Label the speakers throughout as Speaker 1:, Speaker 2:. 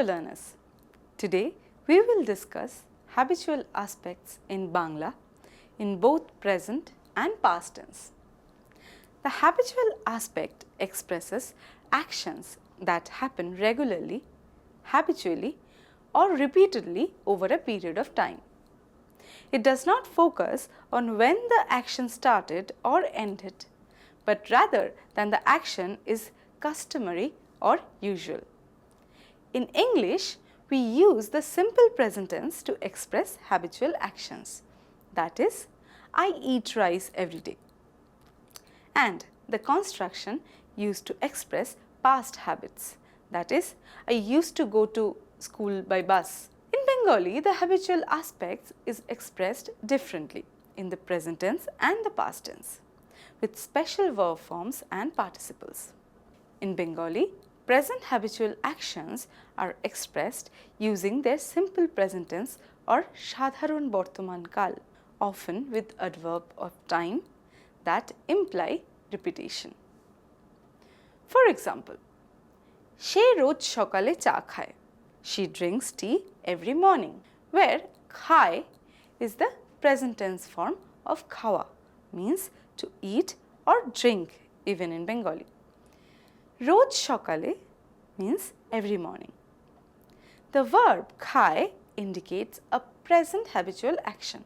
Speaker 1: Hello learners, today we will discuss habitual aspects in Bangla in both present and past tense. The habitual aspect expresses actions that happen regularly, habitually or repeatedly over a period of time. It does not focus on when the action started or ended, but rather than the action is customary or usual. In English, we use the simple present tense to express habitual actions. That is, I eat rice every day. And the construction used to express past habits. That is, I used to go to school by bus. In Bengali, the habitual aspects is expressed differently in the present tense and the past tense, with special verb forms and participles. In Bengali, present habitual actions are expressed using their simple present tense or sadharon bortoman kal, often with adverb of time that imply repetition. For example, she roj sokale cha khaye. She drinks tea every morning, where khaye is the present tense form of khawa, means to eat or drink even in Bengali. Roj sokale means every morning. The verb khaye indicates a present habitual action.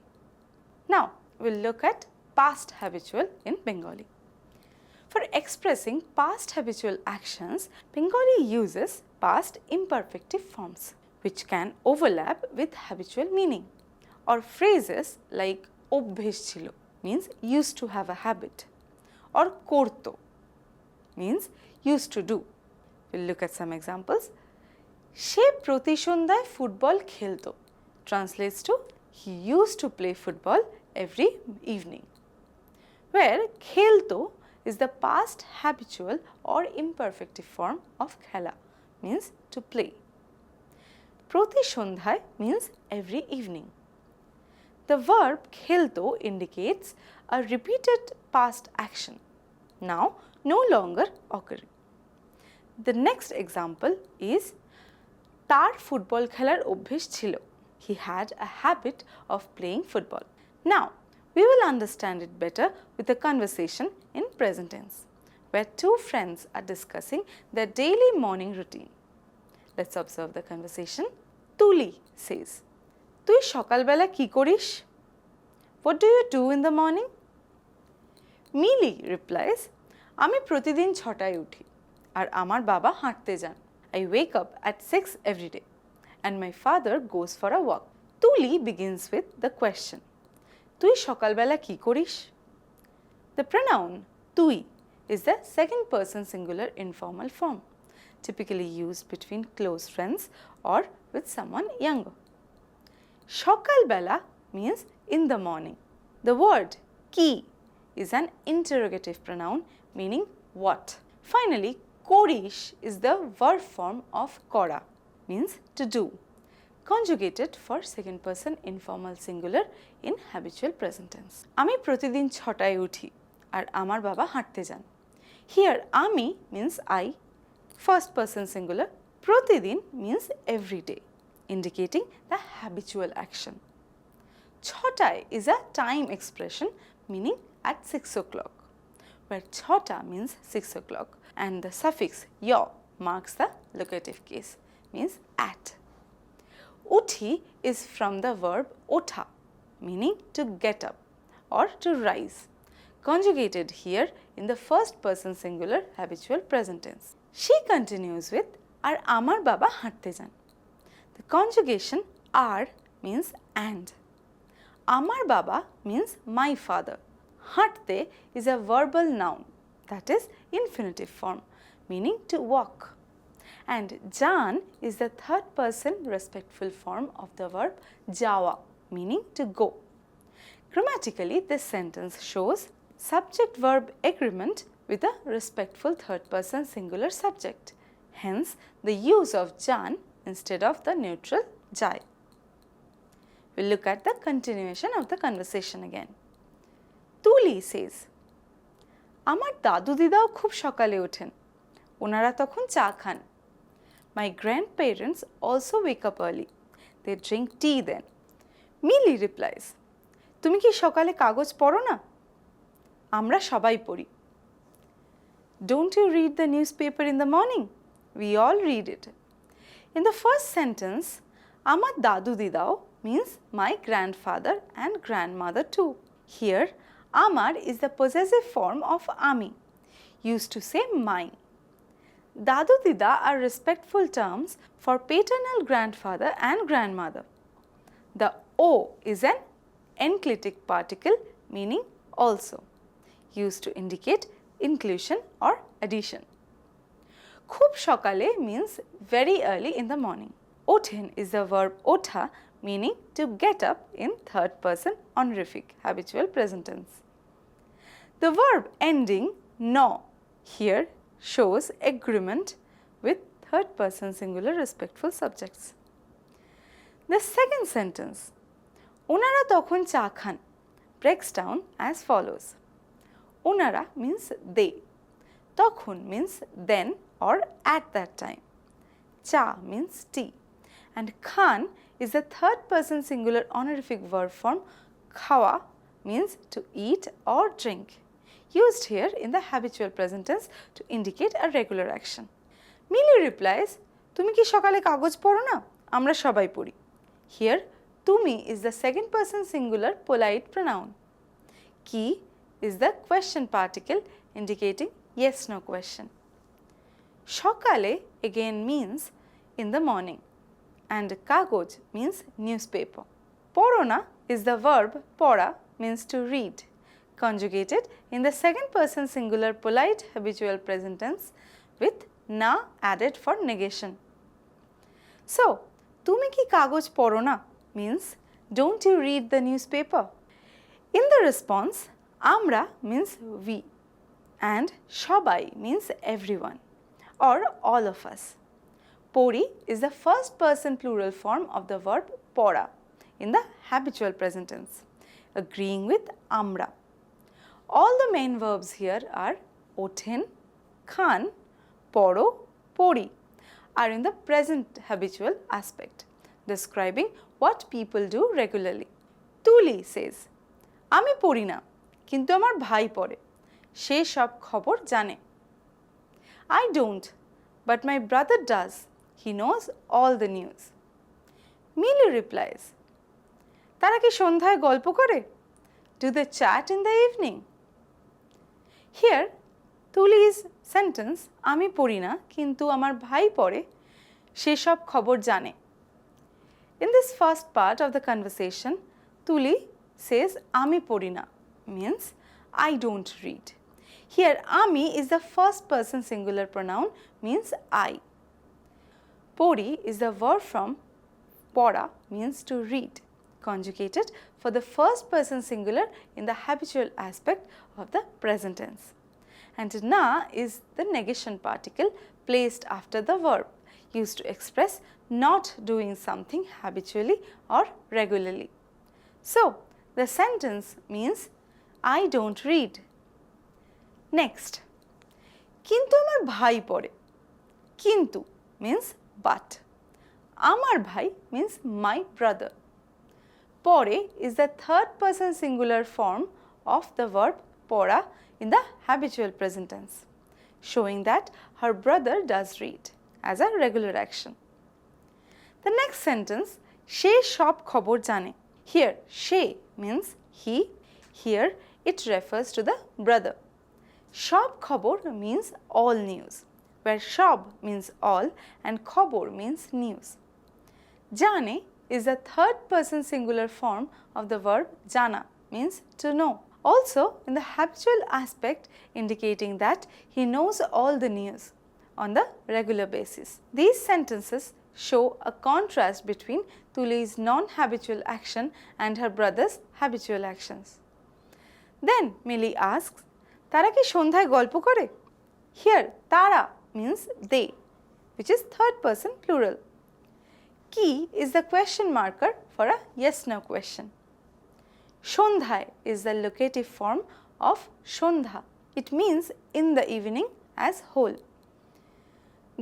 Speaker 1: Now, we'll look at past habitual in Bengali. For expressing past habitual actions, Bengali uses past imperfective forms, which can overlap with habitual meaning, or phrases like obbhesh chilo means used to have a habit, or korto means used to do. We'll look at some examples. She proti sondhaয় football khelto translates to he used to play football every evening, where khelto is the past habitual or imperfective form of khela, means to play. Proti sondhaয় means every evening. The verb khelto indicates a repeated past action, now no longer occurring. The next example is তার football খেলার অভ্যেস ছিল. He had a habit of playing football. Now, we will understand it better with a conversation in present tense, where two friends are discussing their daily morning routine. Let's observe the conversation. Tuli says, তুই সকালবেলা কি করিস? What do you do in the morning? Mili replies, আমি প্রতিদিন 6টায় উঠি আর আমার বাবা হাঁটতে যান. I wake up at 6 every day and my father goes for a walk. Tuli begins with the question, তুই সকালবেলা কি করিস? The pronoun তুই is the second person singular informal form, typically used between close friends or with someone younger. সকালবেলা means in the morning. The word কি is an interrogative pronoun meaning what. Finally, korish is the verb form of kora, means to do, conjugated for second person informal singular in habitual present tense. আমি প্রতিদিন 6টায় উঠি আর আমার বাবা হাঁটতে যান. Here আমি means I, first person singular, প্রতিদিন means every day, indicating the habitual action. 6টায় is a time expression meaning at 6 o'clock, where 6টা means 6 o'clock and the suffix yo marks the locative case, means at. Uthi is from the verb otha, meaning to get up or to rise, conjugated here in the first person singular habitual present tense. She continues with আর আমার বাবা হাঁটতে যান. The conjugation R means and. আমার বাবা means my father. হাঁটতে is a verbal noun, that is infinitive form, meaning to walk. And jan is the third person respectful form of the verb jawa, meaning to go. Grammatically, this sentence shows subject-verb agreement with a respectful third person singular subject, hence the use of jan instead of the neutral jai. We'll look at the continuation of the conversation again. Tuli says, আমার দাদু দিদাও খুব সকালে ওঠেন, ওনারা তখন চা খান. My grandparents also wake up early. They drink tea then. Millie replies, তুমি কি সকালে কাগজ পড়ো না? আমরা সবাই পড়ি. Don't you read the newspaper in the morning? We all read it. In the first sentence, আমার দাদু দিদাও means my grandfather and grandmother too. Here, আমার is the possessive form of ami, used to say my. Dadu dida are respectful terms for paternal grandfather and grandmother. The O is an enclitic particle meaning also, used to indicate inclusion or addition. Khub সকালে means very early in the morning. Othen is the verb otha meaning to get up in third person honorific habitual present tense. The verb ending no here shows agreement with third person singular respectful subjects. The second sentence, ওনারা তখন চা খান, breaks down as follows. ওনারা means they. তখন means then or at that time. Cha means tea. And khan is the third person singular honorific verb form. Khawa means to eat or drink, used here in the habitual present tense to indicate a regular action. Millie replies, তুমি কি সকালে কাগজ পড়ো না? আমরা সবাই পড়ি. Here, tumi is the second person singular polite pronoun. Ki is the question particle indicating yes/no question. Shokale again means in the morning and kagoj means newspaper. Porona is the verb pora means to read, conjugated in the second person singular polite habitual present tense with na added for negation. So, tumi ki kagoj poro na means don't you read the newspaper? In the response, amra means we and shobai means everyone or all of us. Pori is the first person plural form of the verb pora in the habitual present tense, agreeing with amra. All the main verbs here are othen, khan, poro, pori are in the present habitual aspect, describing what people do regularly. Tuli says, আমি পড়ি না কিন্তু আমার ভাই পড়ে, সে সব খবর জানে. I don't, but my brother does. He knows all the news. Millie replies, তারা কি সন্ধ্যায় গল্প করে? Do they chat in the evening? Here, Tuli's sentence, আমি পড়ি না কিন্তু আমার ভাই পড়ে, সে সব খবর জানে. In this first part of the conversation, Tuli says, আমি পড়ি না means I don't read. Here, ami is the first person singular pronoun means I. Pori is the verb from pora means to read, conjugated for the first person singular in the habitual aspect of the present tense. And na is the negation particle placed after the verb, used to express not doing something habitually or regularly. So, the sentence means I don't read. Next, কিন্তু আমার ভাই পড়ে. কিন্তু means but. আমার ভাই means my brother. পড়ে is the third person singular form of the verb পড়া in the habitual present tense, showing that her brother does read as a regular action. The next sentence, সে সব খবর জানে. Here, she means he. Here, it refers to the brother. Shob khobor means all news, where shob means all and khobor means news. Jane is the third person singular form of the verb jana, means to know. Also in the habitual aspect indicating that he knows all the news on the regular basis. These sentences show a contrast between Tuli's non-habitual action and her brother's habitual actions. Then Millie asks, তারা কি সন্ধ্যায় গল্প করে? Here, tara means they, which is third person plural. Ki is the question marker for a yes/no question. Shondhai is the locative form of shondha. It means in the evening as whole.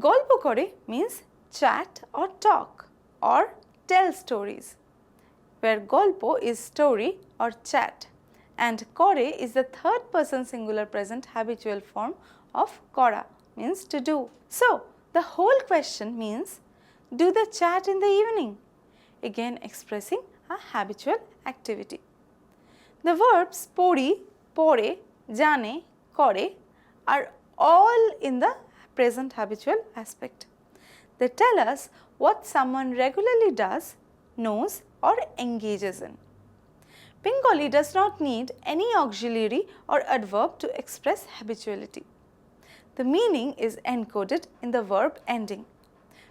Speaker 1: Golpo kore means chat or talk or tell stories, where golpo is story or chat and kore is the third person singular present habitual form of kora, means to do. So, the whole question means do the chat in the evening, again expressing a habitual activity. The verbs pori, pore, jane, kore are all in the present habitual aspect. They tell us what someone regularly does, knows or engages in. Bengali does not need any auxiliary or adverb to express habituality. The meaning is encoded in the verb ending,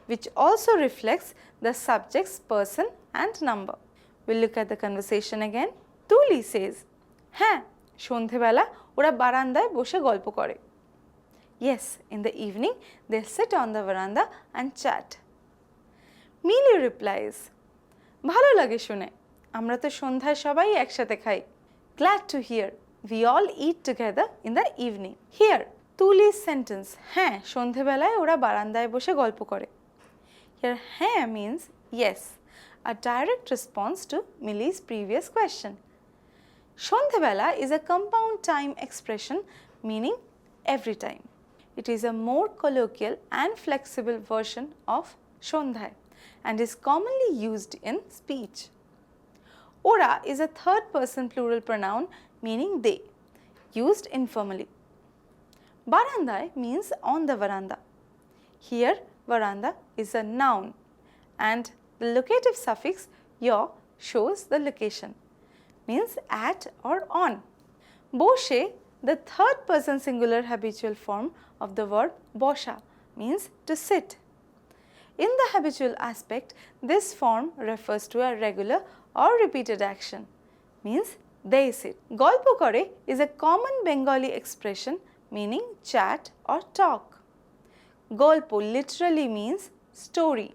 Speaker 1: which also reflects the subject's person and number. We'll look at the conversation again. Tuli says, হ্যাঁ সন্ধেবেলা ওরা বারান্দায় বসে গল্প করে. Yes, in the evening they sit on the veranda and chat. Mili replies, ভালো লাগে শুনে, আমরা তো সন্ধ্যায় সবাই একসাথে খাই. Glad to hear, we all eat together in the evening. Here, Tuli's sentence, হ্যাঁ সন্ধেবেলায় ওরা বারান্দায় বসে গল্প করে. Here, হ্যাঁ means yes, a direct response to Mili's previous question. Shondhebela is a compound time expression meaning every time. It is a more colloquial and flexible version of Shondhai and is commonly used in speech. Ora is a third person plural pronoun meaning they, used informally. Barandai means on the veranda. Here, veranda is a noun and the locative suffix yo shows the location, means at or on. Boshe, the third person singular habitual form of the verb bosha, means to sit. In the habitual aspect, this form refers to a regular or repeated action, means they sit. Golpo kore is a common Bengali expression meaning chat or talk. Golpo literally means story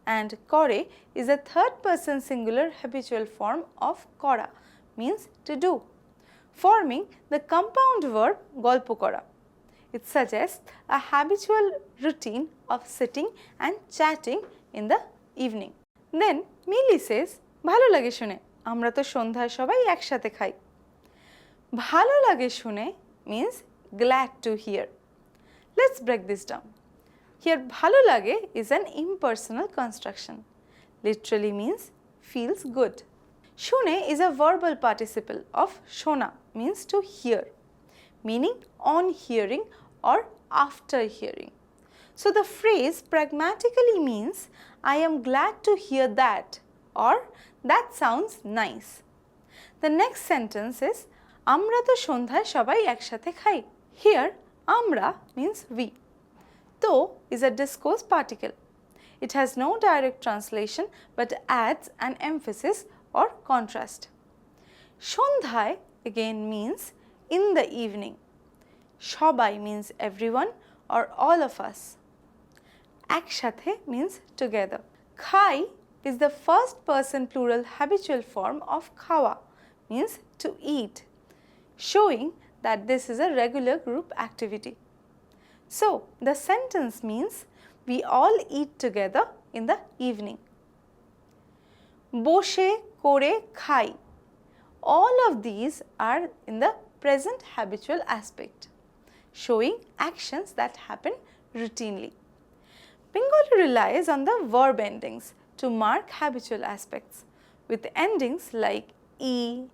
Speaker 1: and kore is a third person singular habitual form of kora, means to do, forming the compound verb golpo kora. It suggests a habitual routine of sitting and chatting in the evening. Then Mili says, ভালো লাগে শুনে, আমরা তো সন্ধ্যায় সবাই একসাথে খাই. ভালো লাগে শুনে means glad to hear. Let's break this down. Here ভালো লাগে is an impersonal construction. Literally means feels good. Shune is a verbal participle of shona, means to hear, meaning on hearing or after hearing. So the phrase pragmatically means I am glad to hear that or that sounds nice. The next sentence is আমরা তো সন্ধ্যায় সবাই একসাথে খাই. Here আমরা means we. To is a discourse particle. It has no direct translation but adds an emphasis or contrast. Shondhai again means in the evening. Shobai means everyone or all of us. Ekshate means together. Khai is the first person plural habitual form of khawa, means to eat, showing that this is a regular group activity. So, the sentence means we all eat together in the evening. Boshe, kore, khai. All of these are in the present habitual aspect, showing actions that happen routinely. Bengali relies on the verb endings to mark habitual aspects, with endings like e,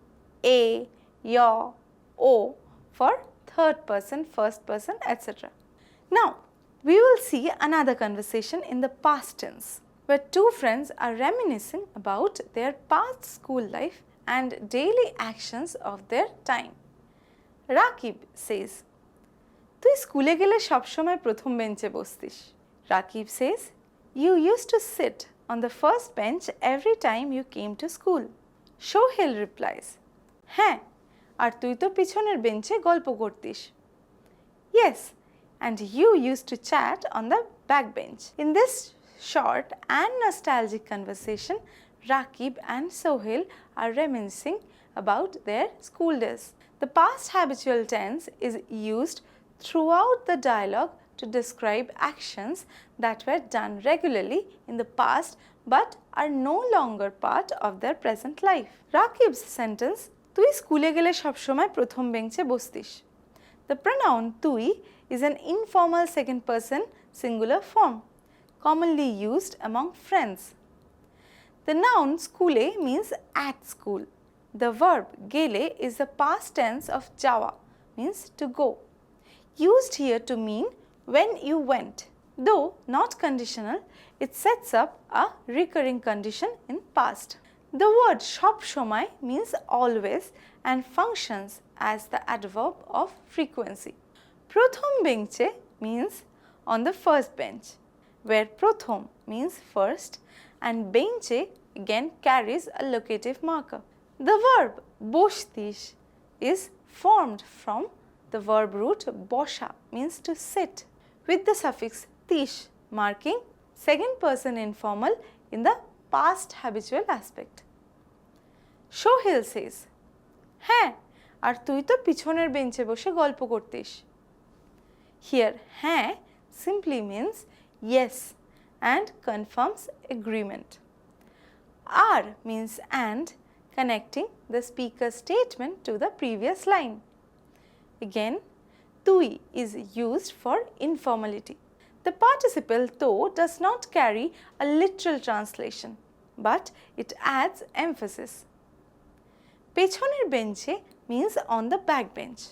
Speaker 1: a, yo, o for third person, first person, etc. Now, we will see another conversation in the past tense, where two friends are reminiscing about their past school life and daily actions of their time. Rakib says, তুই স্কুলে গেলে সবসময় প্রথম বেঞ্চে বসতিস. Rakib says, you used to sit on the first bench every time you came to school. Shohil replies, হ্যাঁ, আর তুই তো পিছনের বেঞ্চে গল্প করতিস. Yes, and you used to chat on the back bench. In this short and nostalgic conversation, Rakib and Sohail are reminiscing about their school days. The past habitual tense is used throughout the dialogue to describe actions that were done regularly in the past but are no longer part of their present life. Rakib's sentence, তুই স্কুলে গেলে সবসময় প্রথম বেঞ্চে বসতিস. The pronoun তুই is an informal second person singular form, commonly used among friends. The noun skule means at school. The verb gele is the past tense of jawa, means to go, used here to mean when you went. Though not conditional, it sets up a recurring condition in past. The word shop shomai means always and functions as the adverb of frequency. Prothom benche means on the first bench, where prothom means first and benche again carries a locative marker. The verb boshtish is formed from the verb root bosha, means to sit, with the suffix tish marking second person informal in the past habitual aspect. Shohil says, হ্যাঁ আর তুই তো পিছনের বেঞ্চে বসে গল্প করতিস. Here হ্যাঁ simply means yes and confirms agreement. Ar means and, connecting the speaker's statement to the previous line. Again, tui is used for informality. The participle to does not carry a literal translation, but it adds emphasis. Pechoner benche means on the back bench.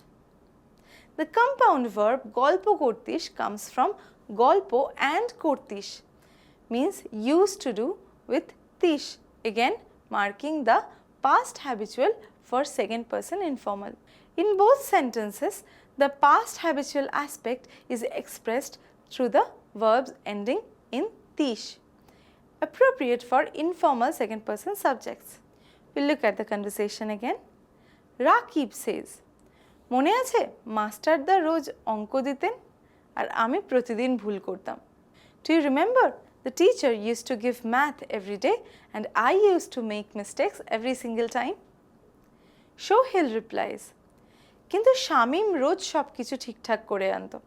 Speaker 1: The compound verb golpo kortish comes from golpo and kortish, means used to do with tish, again marking the past habitual for second person informal. In both sentences, the past habitual aspect is expressed through the verbs ending in tish, appropriate for informal second person subjects. We'll look at the conversation again. Rakib says, মনে আছে মাস্টারদা রোজ অঙ্ক দিতেন আর আমি প্রতিদিন ভুল করতাম. Do you remember? The teacher used to give math every day and I used to make mistakes every single time. Shohil replies, কিন্তু শামীম রোজ সব কিছু ঠিকঠাক করে আনতো.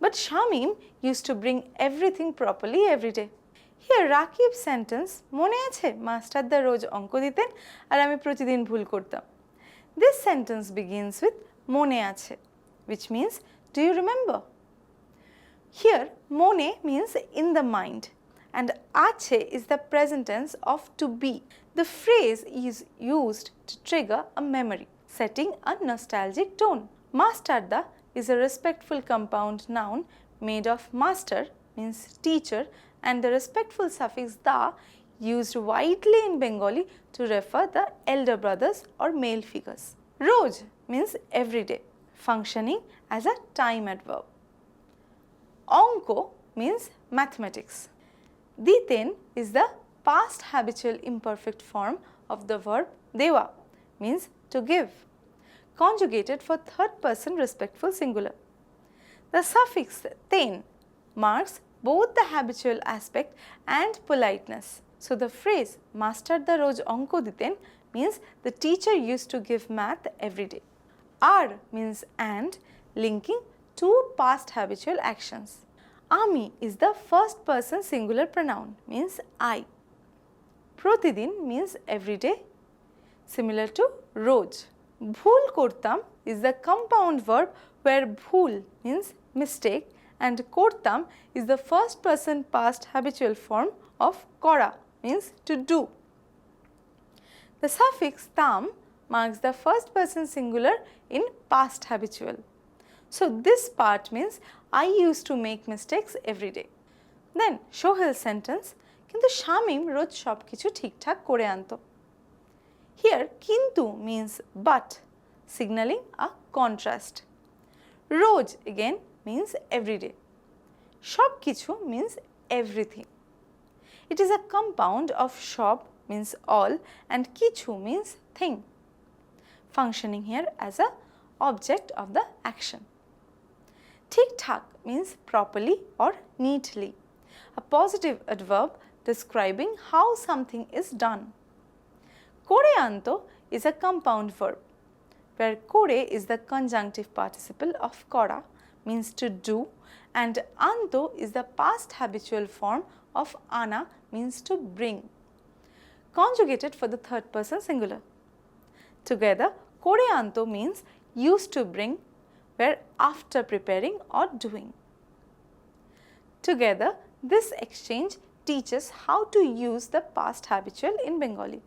Speaker 1: But Shamim used to bring everything properly every day. Here Rakib's sentence, মনে আছে মাস্টারদা রোজ অঙ্ক দিতেন আর আমি প্রতিদিন ভুল করতাম. This sentence begins with মনে আছে, which means do you remember? Here mone means in the mind and ache is the present tense of to be. The phrase is used to trigger a memory, setting a nostalgic tone. Mastarda is a respectful compound noun made of master, means teacher, and the respectful suffix da used widely in Bengali to refer the elder brothers or male figures. Roj means every day, functioning as a time adverb. Onko means mathematics. Diten is the past habitual imperfect form of the verb deva, means to give, conjugated for third person respectful singular. The suffix ten marks both the habitual aspect and politeness. So the phrase মাস্টারদা রোজ অঙ্ক দিতেন means the teacher used to give math every day. Ar means and, linking two past habitual actions. Ami is the first person singular pronoun, means I. Protidin means every day, similar to roj. Bhul kortam is the compound verb where bhul means mistake and kortam is the first person past habitual form of kora, means to do. The suffix tam marks the first person singular in past habitual. So this part means I used to make mistakes every day. Then Shohil's sentence, কিন্তু শামীম রোজ সব কিছু ঠিকঠাক করে আনতো. Here কিন্তু means but, signaling a contrast. Roj again means every day. সব কিছু means everything. It is a compound of shop means all and kichu means thing, functioning here as a object of the action. Tik-tak means properly or neatly, a positive adverb describing how something is done. Kore anto is a compound verb, where kore is the conjunctive participle of kora means to do, and anto is the past habitual form of ana means to bring, conjugated for the third person singular. Together, kore anto means used to bring, where after preparing or doing. Together, this exchange teaches how to use the past habitual in Bengali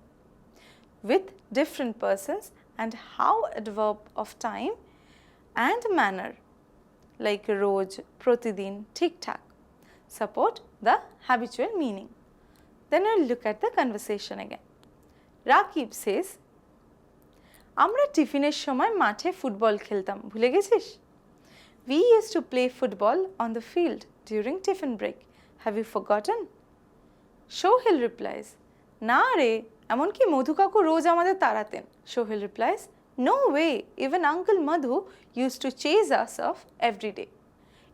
Speaker 1: with different persons and how adverb of time and manner like roj, protidin, tik-tak support the habitual meaning. Then we'll look at the conversation again. Rakib says, আমরা টিফিনের সময় মাঠে football খেলতাম, ভুলে গেছিস? We used to play football on the field during tiffin break. Have you forgotten? Shohil replies, না রে, এমনকি মধু কাকু রোজ আমাদের তাড়াতেন. Shohil replies, no way, even Uncle Madhu used to chase us off every day.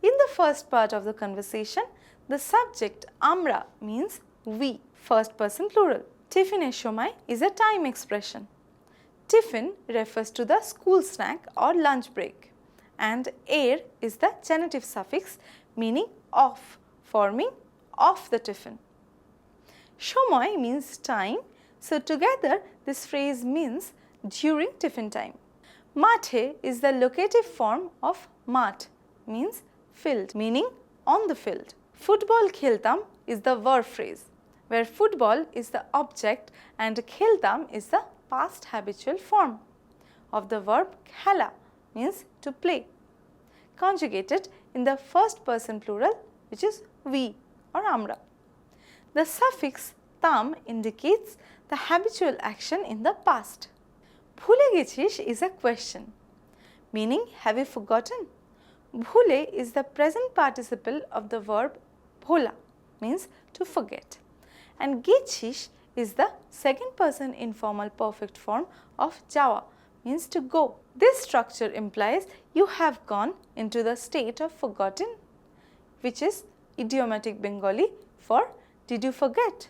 Speaker 1: In the first part of the conversation, the subject amra means we, first person plural. Tiffiনের সময় is a time expression. Tiffin refers to the school snack or lunch break, and er is the genitive suffix meaning of, forming of the tiffin. Shomoy means time, so together this phrase means during tiffin time. Mathe is the locative form of mat, means field, meaning on the field. Football kheltam is the verb phrase, where football is the object and kheltam is the past habitual form of the verb khela, means to play, conjugated in the first person plural, which is we or amra. The suffix tam indicates the habitual action in the past. Bhule gechish is a question, meaning have you forgotten? Bhule is the present participle of the verb bhola, means to forget, and gechish is the second person informal perfect form of jawa, means to go. This structure implies you have gone into the state of forgotten, which is idiomatic Bengali for did you forget?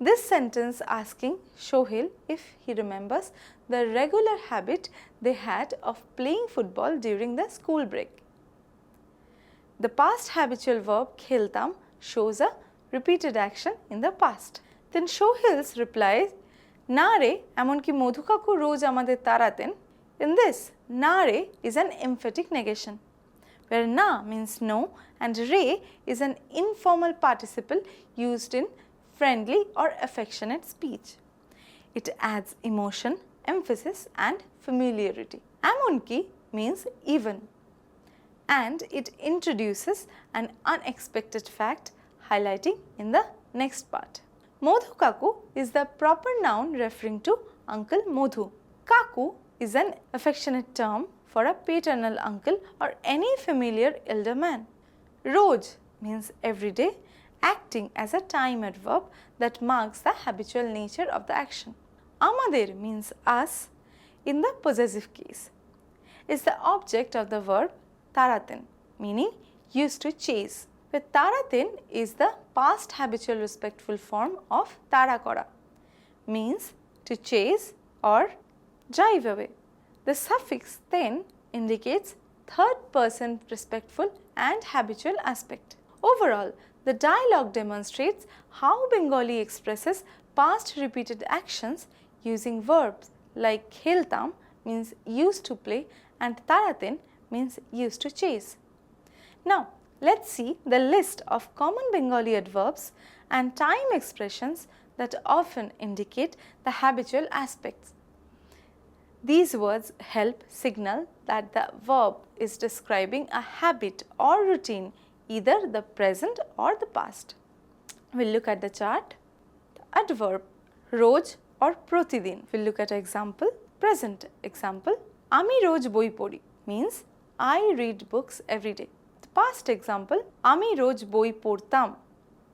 Speaker 1: This sentence asking Shohil if he remembers the regular habit they had of playing football during the school break. The past habitual verb kheltam shows a repeated action in the past. Then Shohil's replies, na re emonki Madhu kaku roj amader taraten. In this, na re is an emphatic negation, where na means no and re is an informal participle used in friendly or affectionate speech. It adds emotion, emphasis and familiarity. Emonki means even, and it introduces an unexpected fact highlighting in the next part. Madhu kaku is the proper noun referring to Uncle Madhu. Kaku is an affectionate term for a paternal uncle or any familiar elder man. Roj means every day, acting as a time adverb that marks the habitual nature of the action. Amader means us in the possessive case. Is the object of the verb taraten, meaning used to chase. Where taraten is the past habitual respectful form of tara kora, means to chase or drive away. The suffix ten indicates third person respectful and habitual aspect. Overall, the dialogue demonstrates how Bengali expresses past repeated actions using verbs like kheltam means used to play and taraten means used to chase. Now, let's see the list of common Bengali adverbs and time expressions that often indicate the habitual aspects. These words help signal that the verb is describing a habit or routine, either the present or the past. We'll look at the chart. The adverb roj or protidin. We'll look at an example. Present example, ami roj boi pori means I read books every day. The past example, ami roj boi portam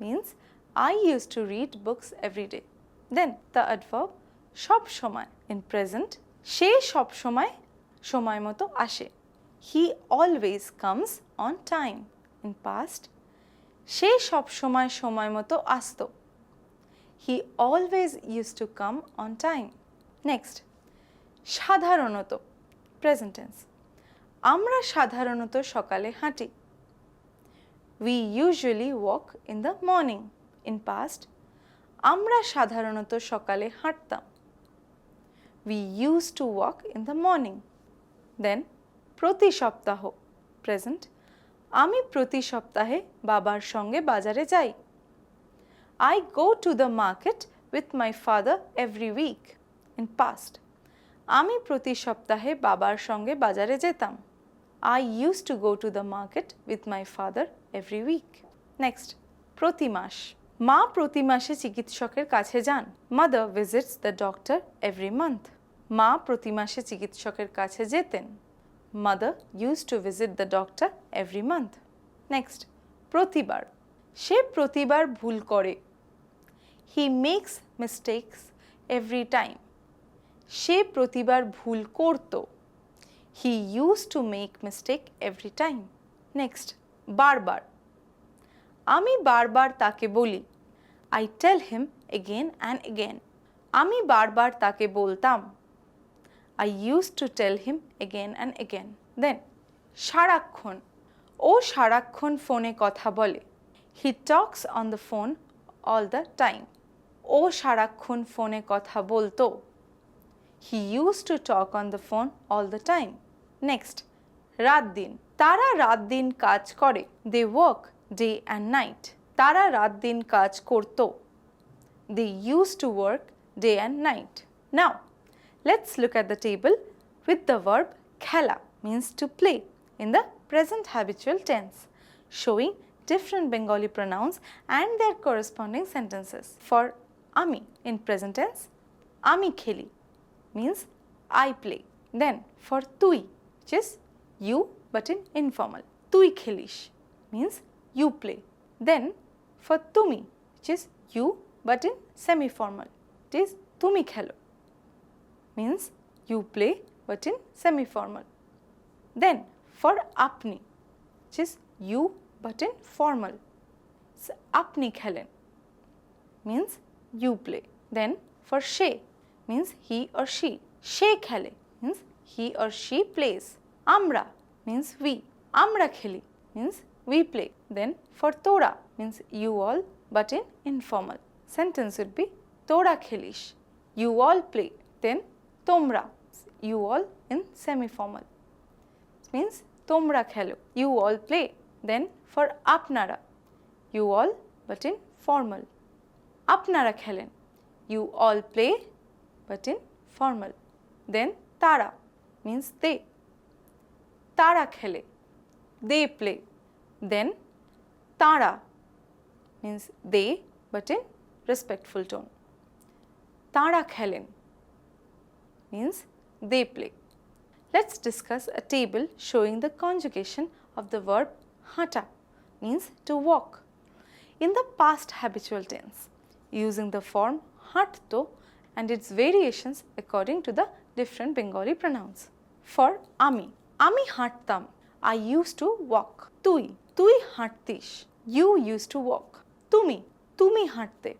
Speaker 1: means I used to read books every day. Then the adverb shob shomoy in present, she shob shomoy shomoy moto ashe. He always comes on time. In past, she shob shomoy shomoy moto asto. He always used to come on time. Next, সাধারণত present tense. আমরা সাধারণত সকালে হাঁটি। We usually walk in the morning. In past, আমরা সাধারণত সকালে হাঁটতাম। We used to walk in the morning. Then, প্রতি সপ্তাহ present, আমি প্রতি সপ্তাহে বাবার সঙ্গে বাজারে যাই। I go to the market with my father every week. In past, আমি প্রতি সপ্তাহে বাবার সঙ্গে বাজারে যেতাম। I used to go to the market with my father every week. Next, প্রতি মাস, মা প্রতি মাসে চিকিৎসকের কাছে যান। Mother visits the doctor every month. মা প্রতি মাসে চিকিৎসকের কাছে যেতেন। Mother used to visit the doctor every month. Next, প্রতিবার, সে প্রতিবার ভুল করে। He makes mistakes every time. সে প্রতিবার ভুল করত। He used to make mistake every time. Next, বারবার, আমি বারবার তাকে বলি। I tell him again and again. আমি বারবার তাকে বলতাম। I used to tell him again and again. Then, সারাক্ষণ, ও সারাক্ষণ ফোনে কথা বলে। He talks on the phone all the time. ও সারাক্ষণ ফোনে কথা বলতো। He used to talk on the phone all the time. Next, রাত দিন, তারা রাত দিন কাজ করে। They work day and night. তারা রাত দিন কাজ করতো। They used to work day and night. Now, let's look at the table with the verb khela, means to play, in the present habitual tense, showing different Bengali pronouns and their corresponding sentences. For ami in present tense, ami kheli means I play. Then for tui, which is you but in informal, tui khelish means you play. Then for tumi, which is you but in semi-formal, it is tumi khelo means you play but in semi-formal. Then for apni, which is you but in formal, it's apni khelen means you play. Then for she means he or she, she khele means he or she plays. Amra means we, amra kheli means we play. Then for tora means you all but in informal. Sentence would be tora khelish, you all play. Then tomra, you all in semi-formal. It means tomra khelo, you all play. Then for apnara, you all but in formal. Apnara khelen, you all play but in formal. Then tara means they, tara khele, they play. Then tara means they but in respectful tone. Tara khelen means they play. Let's discuss a table showing the conjugation of the verb hata, means to walk, in the past habitual tense, using the form hatto and its variations according to the different Bengali pronouns. For ami, ami hattam, I used to walk. Tui, tui hattish, you used to walk. Tumi, tumi hatte,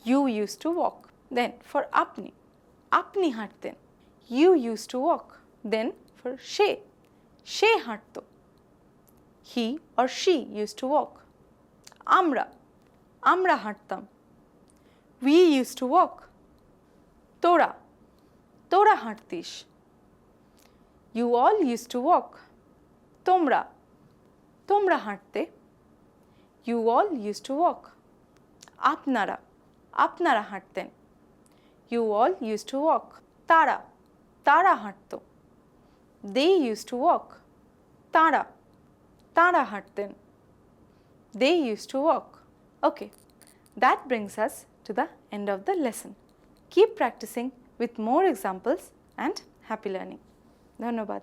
Speaker 1: you used to walk. Then for apni, apni hatten, you used to walk. Then for she hatto, he or she used to walk. Amra, amra hattam, we used to walk. Tora, tora hattish, you all used to walk. Tomra, tomra hatte, you all used to walk. Apnara, apnara hatten, you all used to walk. Tara, tara hatto, they used to walk. Tara, tara hatten, they used to walk. Okay, that brings us to the end of the lesson. Keep practicing with more examples and happy learning. Dhanyabad.